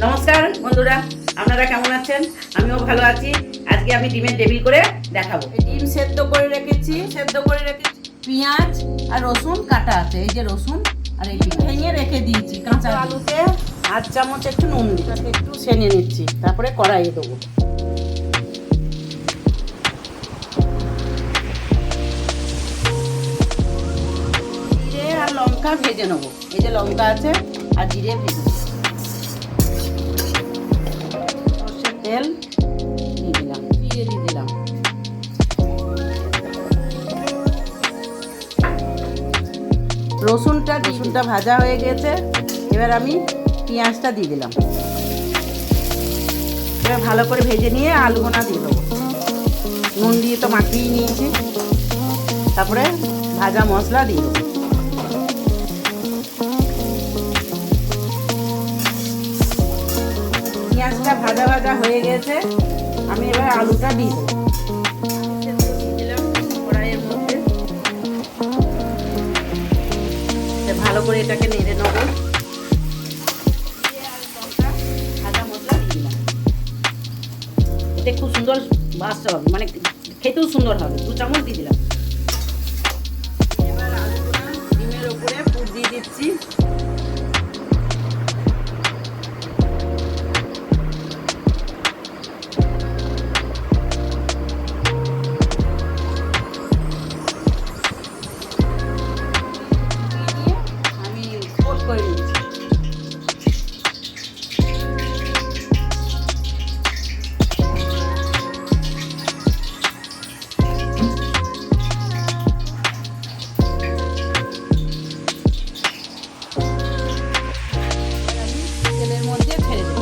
নমস্কার বন্ধুরা, আপনারা কেমন আছেন? আমিও ভালো আছি। আজকে আমি ডিমের টেবিল করে দেখাবো। ডিম সেদ্ধ করে রেখেছি, পেঁয়াজ আর রসুন কাটা আছে। এই যে রসুন আর এই ভেঙে রেখে দিয়েছি। কাঁচা আলুতে 8 চামচ একটু নুন দিচ্ছি, একটু সেনে নিচ্ছি, তারপরে কড়াইয়ে দেবো। জিরে আর লঙ্কা ভেজে নেবো। এই যে লঙ্কা আছে আর জিরে ভেজে নেবো। তেল দিয়ে দিলাম, জিরে দিয়ে দিলাম, রসুনটা ভাজা হয়ে গেছে। এবার আমি পেঁয়াজটা দিয়ে দিলাম। এবার ভালো করে ভেজে নিয়ে আলুগুনা দিয়ে দেবো। নুন দিয়ে তো মাখিয়ে নিয়েছি, তারপরে ভাজা মশলা দিয়ে দেবো। পেঁয়াজটা ভাজা ভাজা হয়ে গেছে, আমি এবার আলুটা দিয়ে দেবো। দিলাম কড়াইয়ের মধ্যে, ভালো করে এটাকে নেড়ে নেবো। ভাজা মশলা দিয়ে দিলাম। এতে খুব সুন্দর বাসতে হবে, মানে খেতেও সুন্দর হবে। 2 চামচ দিয়ে দিলাম। এবার আলুটা ডিমের ওপরে পুর দিয়ে দিচ্ছি। করে নিচ্ছি। তেলের মধ্যে ছেড়ে দেব।